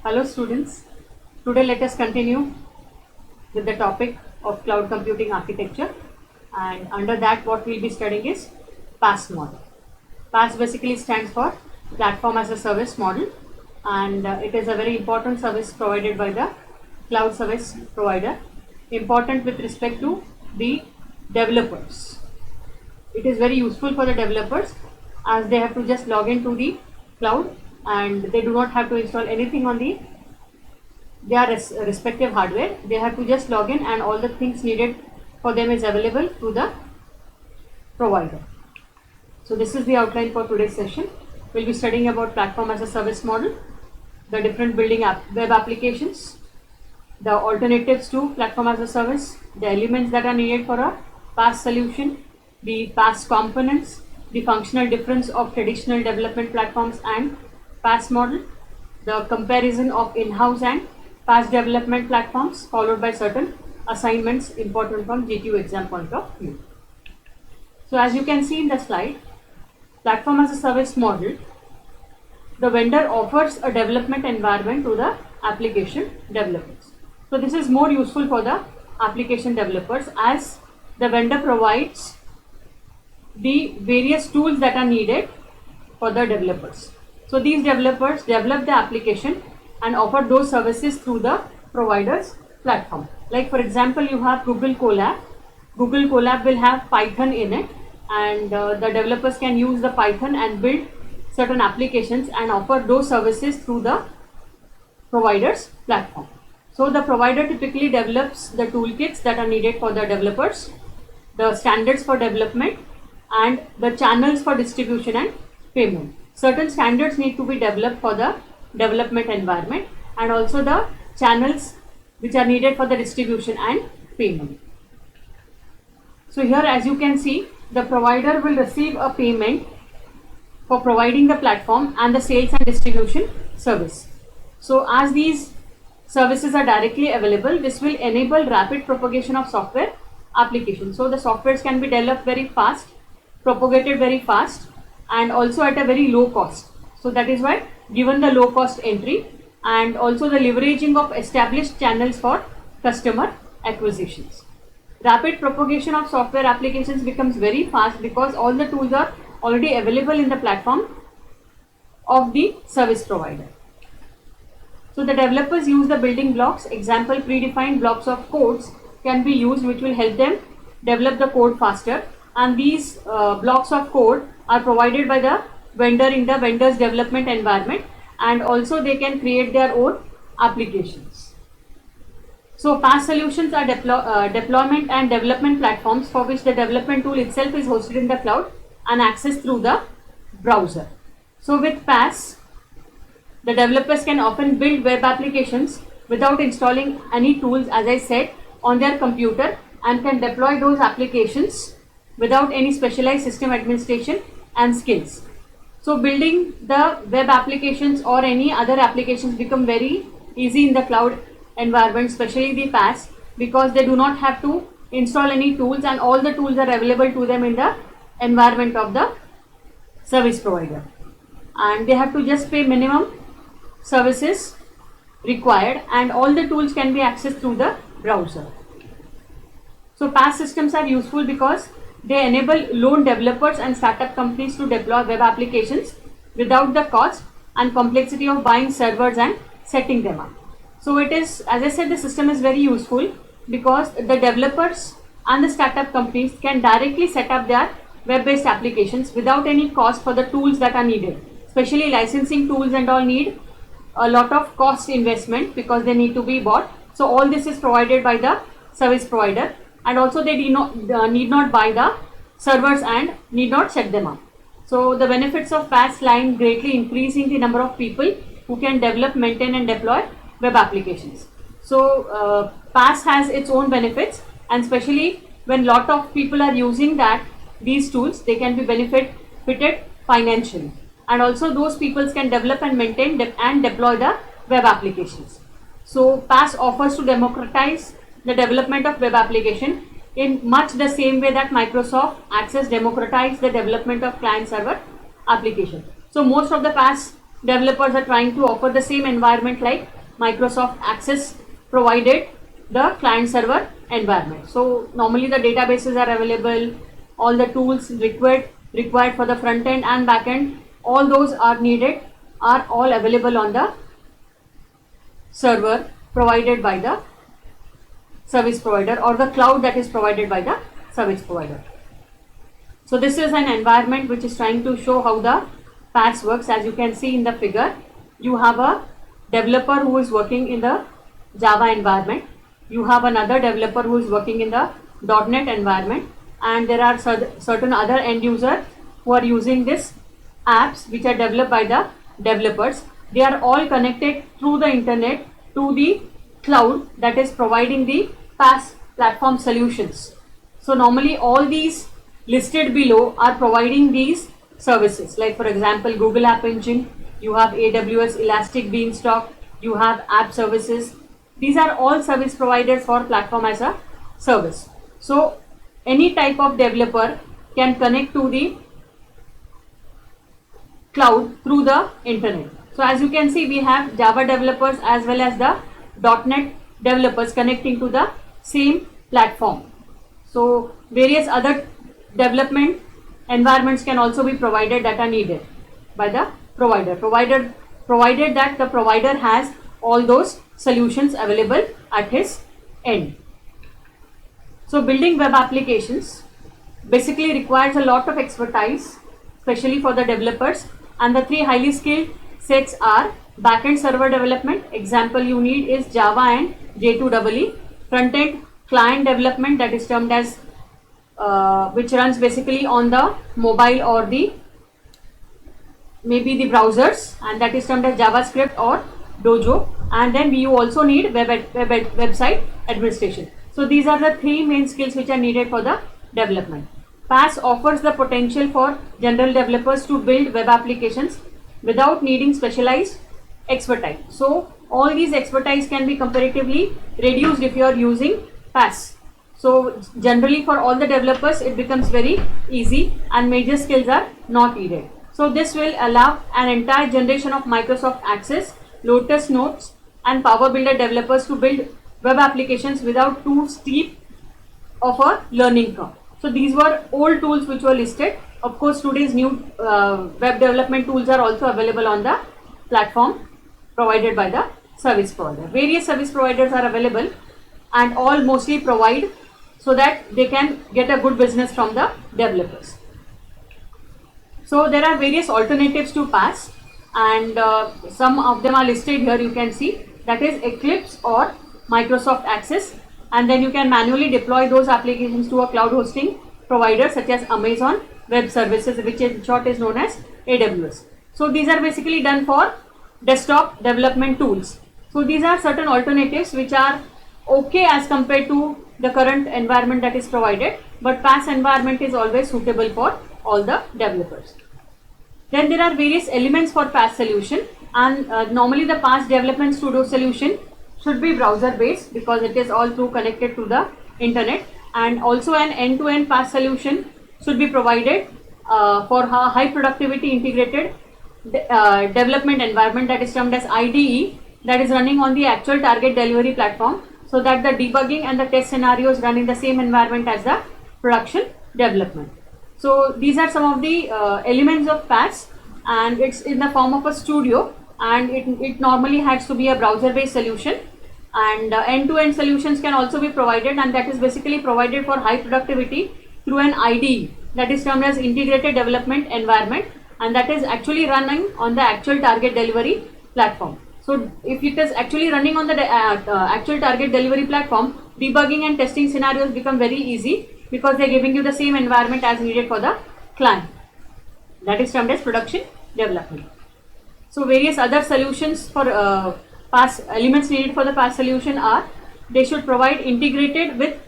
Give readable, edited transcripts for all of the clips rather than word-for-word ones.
Hello students, today let us continue with the topic of cloud computing architecture, and under that what we will be studying is PaaS model. PaaS basically stands for platform as a service model, and it is a very important service provided by the cloud service provider, important with respect to the developers. It is very useful for the developers as they have to just log into the cloud and they do not have to install anything on their respective hardware. They have to just log in and all the things needed for them is available to the provider. So this is the outline for today's session. We'll be studying about platform as a service model, the different building web applications, the alternatives to platform as a service, the elements that are needed for a PaaS solution, the PaaS components, the functional difference of traditional development platforms and PaaS model, the comparison of in-house and PaaS development platforms, followed by certain assignments important from GTU exam point of view. So as you can see in the slide, platform as a service model, the vendor offers a development environment to the application developers. So this is more useful for the application developers as the vendor provides the various tools that are needed for the developers. So these developers develop the application and offer those services through the provider's platform. Like for example, you have Google Colab. Google Colab will have Python in it, and the developers can use the Python and build certain applications and offer those services through the provider's platform. So the provider typically develops the toolkits that are needed for the developers, the standards for development, and the channels for distribution and payment. Certain standards need to be developed for the development environment and also the channels which are needed for the distribution and payment. So here as you can see, the provider will receive a payment for providing the platform and the sales and distribution service. So as these services are directly available, this will enable rapid propagation of software applications. So the softwares can be developed very fast, propagated very fast, and also at a very low cost. So that is why given the low cost entry and also the leveraging of established channels for customer acquisitions. Rapid propagation of software applications becomes very fast because all the tools are already available in the platform of the service provider. So the developers use the building blocks. Example, predefined blocks of codes can be used which will help them develop the code faster, and these blocks of code are provided by the vendor in the vendor's development environment, and also they can create their own applications. So PaaS solutions are deployment and development platforms for which the development tool itself is hosted in the cloud and accessed through the browser. So with PaaS, the developers can often build web applications without installing any tools, as I said, on their computer, and can deploy those applications without any specialized system administration and skills. So building the web applications or any other applications become very easy in the cloud environment, especially the PaaS, because they do not have to install any tools and all the tools are available to them in the environment of the service provider, and they have to just pay minimum services required, and all the tools can be accessed through the browser. So PaaS systems are useful because they enable lone developers and startup companies to deploy web applications without the cost and complexity of buying servers and setting them up. So it is, as I said, the system is very useful because the developers and the startup companies can directly set up their web-based applications without any cost for the tools that are needed. Especially licensing tools and all need a lot of cost investment because they need to be bought. So all this is provided by the service provider, and also they need not buy the servers and need not set them up. So the benefits of PaaS lie in greatly increasing the number of people who can develop, maintain and deploy web applications. So PaaS has its own benefits, and especially when lot of people are using these tools, they can be benefited financially, and also those people can develop and maintain and deploy the web applications. So PaaS offers to democratize the development of web application in much the same way that Microsoft Access democratized the development of client server application. So most of the PaaS developers are trying to offer the same environment like Microsoft Access provided the client server environment. So normally the databases are available, all the tools required for the front end and back end, all those are needed, are all available on the server provided by the service provider or the cloud that is provided by the service provider. So this is an environment which is trying to show how the PaaS works. As you can see in the figure, you have a developer who is working in the Java environment. You have another developer who is working in the .NET environment, and there are certain other end users who are using these apps which are developed by the developers. They are all connected through the internet to the cloud that is providing the PaaS platform solutions. So normally all these listed below are providing these services, like for example Google App Engine, you have AWS Elastic Beanstalk, you have app services. These are all service providers for platform as a service. So any type of developer can connect to the cloud through the internet. So as you can see, we have Java developers as well as the .NET developers connecting to the same platform. So various other development environments can also be provided that are needed by the provider, provided that the provider has all those solutions available at his end. So building web applications basically requires a lot of expertise, especially for the developers, and the three highly skilled sets are backend server development. Example you need is Java and J2EE. Front-end client development, that is termed as which runs basically on the mobile or the maybe the browsers, and that is termed as JavaScript or Dojo. And then you also need website administration. So these are the three main skills which are needed for the development. PaaS offers the potential for general developers to build web applications without needing specialized expertise. So all these expertise can be comparatively reduced if you are using PaaS. So generally for all the developers it becomes very easy and major skills are not needed. So this will allow an entire generation of Microsoft Access, Lotus Notes and Power Builder developers to build web applications without too steep of a learning curve. So these were old tools which were listed. Of course today's new web development tools are also available on the platform provided by the service provider. Various service providers are available and all mostly provide so that they can get a good business from the developers. So there are various alternatives to PaaS, and some of them are listed here. You can see that is Eclipse or Microsoft Access, and then you can manually deploy those applications to a cloud hosting provider such as Amazon Web Services, which in short is known as AWS. So these are basically done for desktop development tools. So these are certain alternatives which are okay as compared to the current environment that is provided, but PaaS environment is always suitable for all the developers. Then there are various elements for PaaS solution, and normally the PaaS development studio solution should be browser based because it is all through connected to the internet, and also an end-to-end PaaS solution should be provided for a high productivity integrated development environment that is termed as IDE, that is running on the actual target delivery platform, so that the debugging and the test scenarios run in the same environment as the production development. So these are some of the elements of PaaS, and it's in the form of a studio, and it normally has to be a browser based solution, and end-to-end solutions can also be provided, and that is basically provided for high productivity through an IDE that is termed as integrated development environment, and that is actually running on the actual target delivery platform. So if it is actually running on the actual target delivery platform, debugging and testing scenarios become very easy because they are giving you the same environment as needed for the client. That is termed as production development. So various other solutions for PaaS elements needed for the PaaS solution are, they should provide integration with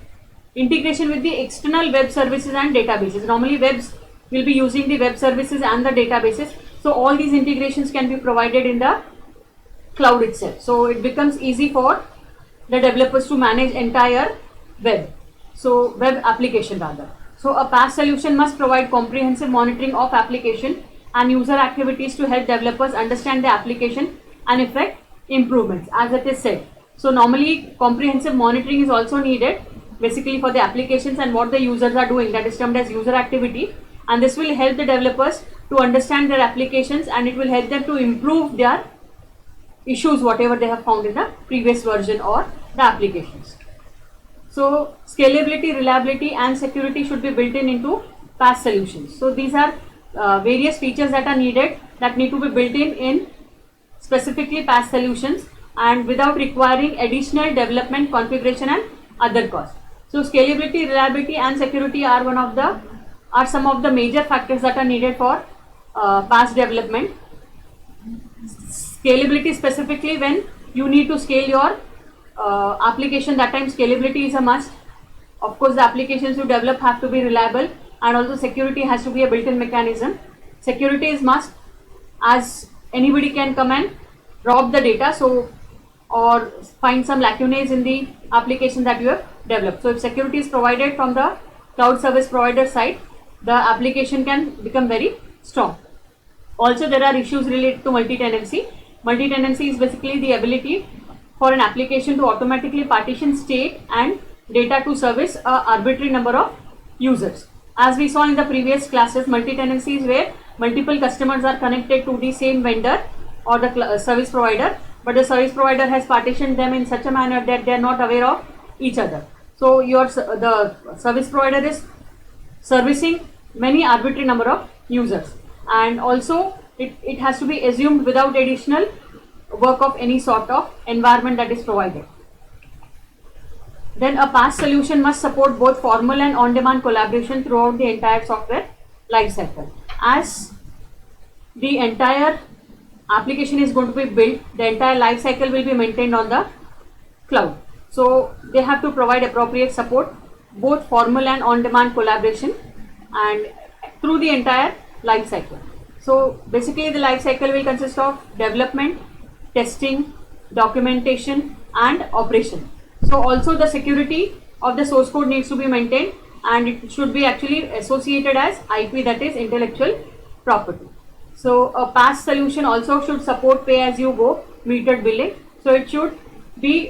the external web services and databases. Normally webs will be using the web services and the databases. So all these integrations can be provided in the cloud itself. So it becomes easy for the developers to manage entire web. So web application rather. So a PaaS solution must provide comprehensive monitoring of application and user activities to help developers understand the application and effect improvements as it is said. So normally comprehensive monitoring is also needed basically for the applications and what the users are doing, that is termed as user activity, and this will help the developers to understand their applications and it will help them to improve their issues whatever they have found in the previous version or the applications. So scalability, reliability and security should be built in into PaaS solutions. So these are various features that are needed that need to be built in specifically PaaS solutions and without requiring additional development, configuration and other costs. So scalability, reliability and security are some of the major factors that are needed for PaaS development. Scalability specifically when you need to scale your application, that time scalability is a must. Of course the applications you develop have to be reliable and also security has to be a built-in mechanism. Security is must as anybody can come and rob the data or find some lacunae in the application that you have developed. So if security is provided from the cloud service provider side, the application can become very strong. Also there are issues related to multi-tenancy. Multi-tenancy is basically the ability for an application to automatically partition state and data to service an arbitrary number of users. As we saw in the previous classes, multi-tenancy is where multiple customers are connected to the same vendor or the service provider, but the service provider has partitioned them in such a manner that they are not aware of each other. So the service provider is servicing many arbitrary number of users, and also it has to be assumed without additional work of any sort of environment that is provided. Then a PaaS solution must support both formal and on-demand collaboration throughout the entire software lifecycle. As the entire application is going to be built, the entire lifecycle will be maintained on the cloud. So they have to provide appropriate support, both formal and on-demand collaboration, and through the entire lifecycle. So basically the lifecycle will consist of development, testing, documentation and operation. So also the security of the source code needs to be maintained and it should be actually associated as IP, that is intellectual property. So a PaaS solution also should support pay-as-you-go metered billing. So it should be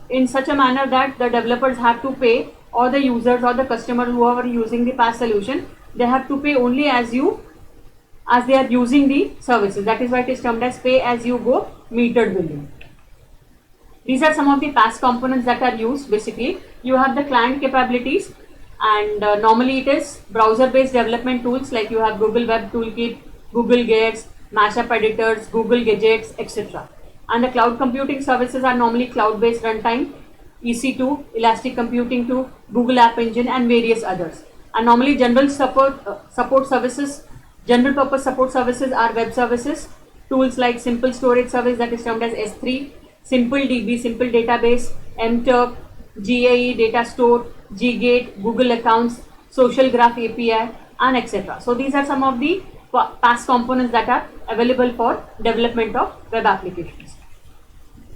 in such a manner that the developers have to pay, or the users or the customers who are using the PaaS solution, they have to pay only as they are using the services. That is why it is termed as pay-as-you-go metered billing. These are some of the PaaS components that are used. Basically, you have the client capabilities, and normally it is browser-based development tools like you have Google Web Toolkit, Google Gates, Mashup editors, Google Gadgets, etc. And the cloud computing services are normally cloud-based runtime, EC2, Elastic Computing 2, Google App Engine, and various others. And normally general support services, general purpose support services are web services, tools like Simple Storage Service, that is termed as S3, Simple DB, Simple Database, mTurk, GAE Data Store, Ggate, Google Accounts, Social Graph API, and etc. So these are some of the PaaS components that are available for development of web applications.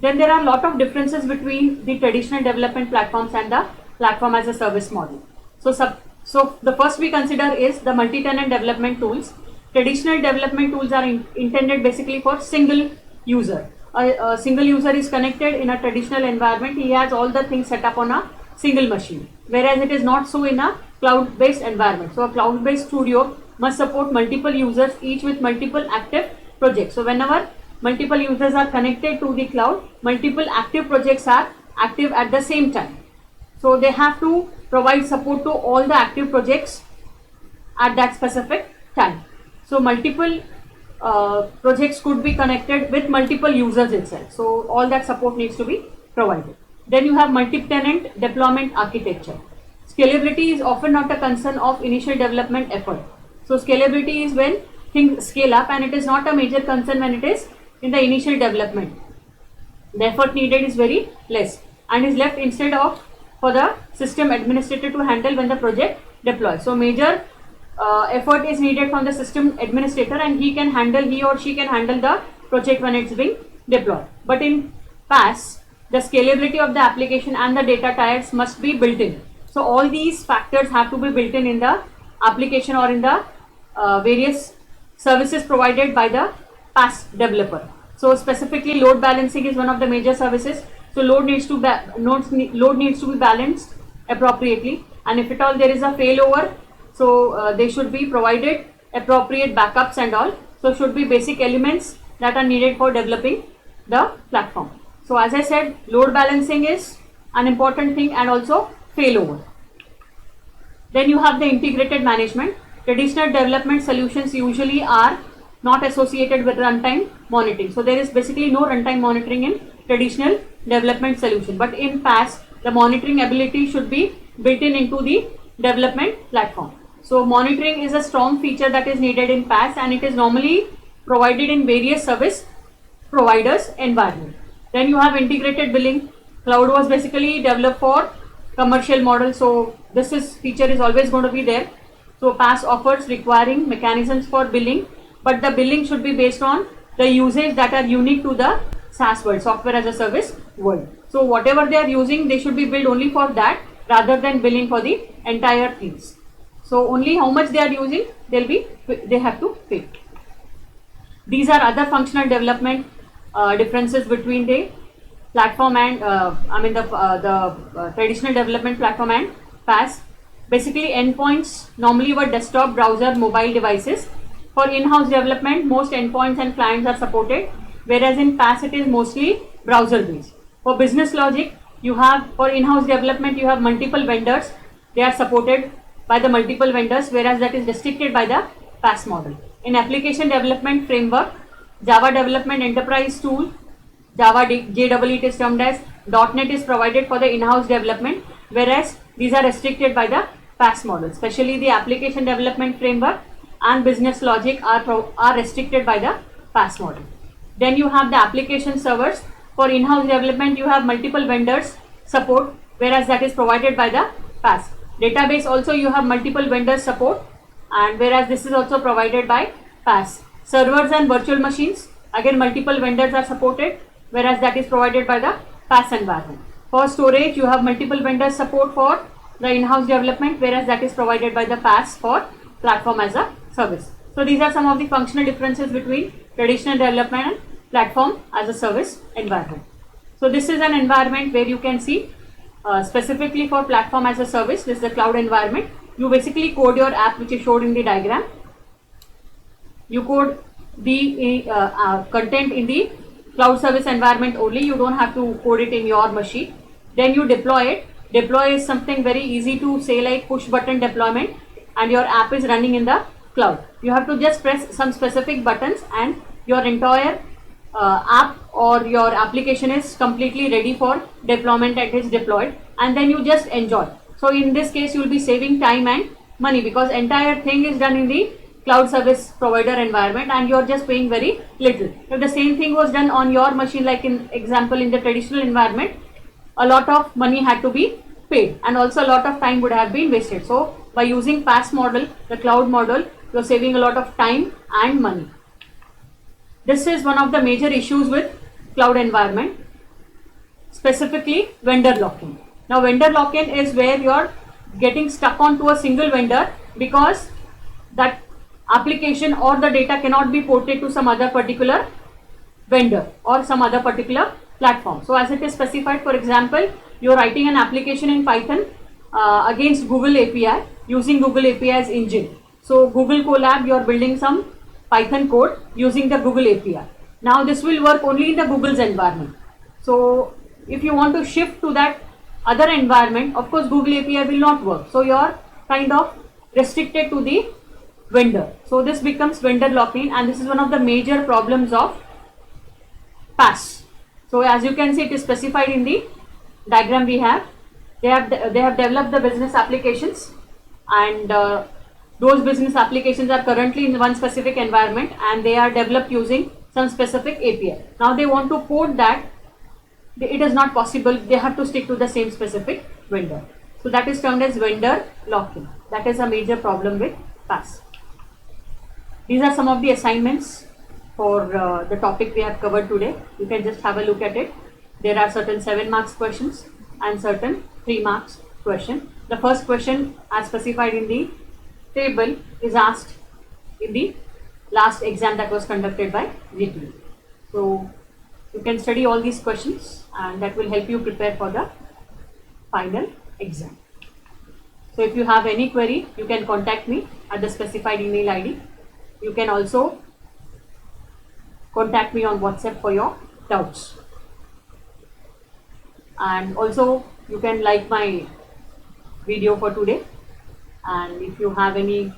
Then there are a lot of differences between the traditional development platforms and the platform as a service model. So the first we consider is the multi-tenant development tools. Traditional development tools are intended basically for single user. A single user is connected in a traditional environment. He has all the things set up on a single machine, whereas it is not so in a cloud-based environment. So a cloud-based studio must support multiple users, each with multiple active projects. So whenever multiple users are connected to the cloud, multiple active projects are active at the same time. So they have to provide support to all the active projects at that specific time. So multiple projects could be connected with multiple users itself. So all that support needs to be provided. Then you have multi-tenant deployment architecture. Scalability is often not a concern of initial development effort. So scalability is when things scale up, and it is not a major concern when it is in the initial development. The effort needed is very less and is left instead of for the system administrator to handle when the project deploys. So major effort is needed from the system administrator, and he or she can handle the project when it's being deployed. But in PaaS, the scalability of the application and the data tiers must be built in. So all these factors have to be built in the application or in the various services provided by the PaaS developer. So specifically load balancing is one of the major services. So load needs to be balanced appropriately, and if at all there is a failover, so they should be provided appropriate backups and all. So should be basic elements that are needed for developing the platform. So as I said, load balancing is an important thing, and also failover. Then you have the integrated management. Traditional development solutions usually are not associated with runtime monitoring. So there is basically no runtime monitoring in traditional development solution. But in PaaS, the monitoring ability should be built in into the development platform. So monitoring is a strong feature that is needed in PaaS, and it is normally provided in various service providers environment. Then you have integrated billing. Cloud was basically developed for commercial model, so this feature is always going to be there. So PaaS offers requiring mechanisms for billing, but the billing should be based on the usage that are unique to the SaaS world, software as a service world. So whatever they are using, they should be billed only for that rather than billing for the entire things. So only how much they are using, they have to pay. These are other functional development differences between the platform and the traditional development platform and PaaS. Basically, endpoints normally were desktop, browser, mobile devices. For in-house development, most endpoints and clients are supported, whereas in PaaS it is mostly browser based. For business logic, for in-house development you have multiple vendors. They are supported by the multiple vendors, whereas that is restricted by the PaaS model. In application development framework, Java Development Enterprise Tool, Java JEE it is termed as, .NET is provided for the in-house development, whereas these are restricted by the PaaS model. Especially the application development framework and business logic are restricted by the PaaS model. Then you have the application servers. For in-house development, you have multiple vendors support, whereas that is provided by the PaaS. Database also you have multiple vendors support, and whereas this is also provided by PaaS. Servers and virtual machines, again multiple vendors are supported, whereas that is provided by the PaaS environment. For storage, you have multiple vendors support for the in-house development, whereas that is provided by the PaaS for platform as a service. So these are some of the functional differences between traditional development and platform as a service environment. So this is an environment where you can see specifically for platform as a service, this is the cloud environment. You basically code your app, which is showed in the diagram. You code the content in the cloud service environment only. You don't have to code it in your machine. Then you deploy it. Deploy is something very easy to say, like push button deployment, and your app is running in the cloud. You have to just press some specific buttons and your entire app or your application is completely ready for deployment and is deployed, and then you just enjoy. So in this case you will be saving time and money, because entire thing is done in the cloud service provider environment and you are just paying very little. If the same thing was done on your machine, like in example in the traditional environment, a lot of money had to be paid and also a lot of time would have been wasted. So by using PaaS model, the cloud model, you are saving a lot of time and money. This is one of the major issues with cloud environment, specifically vendor lock-in. Now vendor lock-in is where you are getting stuck onto a single vendor because that application or the data cannot be ported to some other particular vendor or some other particular platform. So as it is specified, for example, you are writing an application in Python against Google API using Google API's engine. So Google Colab, you are building some Python code using the Google API. Now this will work only in the Google's environment. So if you want to shift to that other environment, of course Google API will not work. So you are kind of restricted to the vendor. So this becomes vendor lock-in, and this is one of the major problems of PaaS. So as you can see, it is specified in the diagram we have. They have developed the business applications, and those business applications are currently in one specific environment and they are developed using some specific API. Now they want to port that. It is not possible. They have to stick to the same specific vendor. So that is termed as vendor lock-in. That is a major problem with PaaS. These are some of the assignments for the topic we have covered today. You can just have a look at it. There are certain 7 marks questions and certain 3 marks question. The first question, as specified in the table, is asked in the last exam that was conducted by GTU. So you can study all these questions and that will help you prepare for the final exam. So if you have any query, you can contact me at the specified email ID. You can also contact me on WhatsApp for your doubts. And also you can like my video for today, and if you have any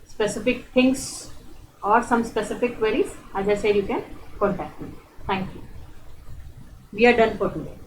specific things or some specific queries, as I said, you can contact me. Thank you. We are done for today.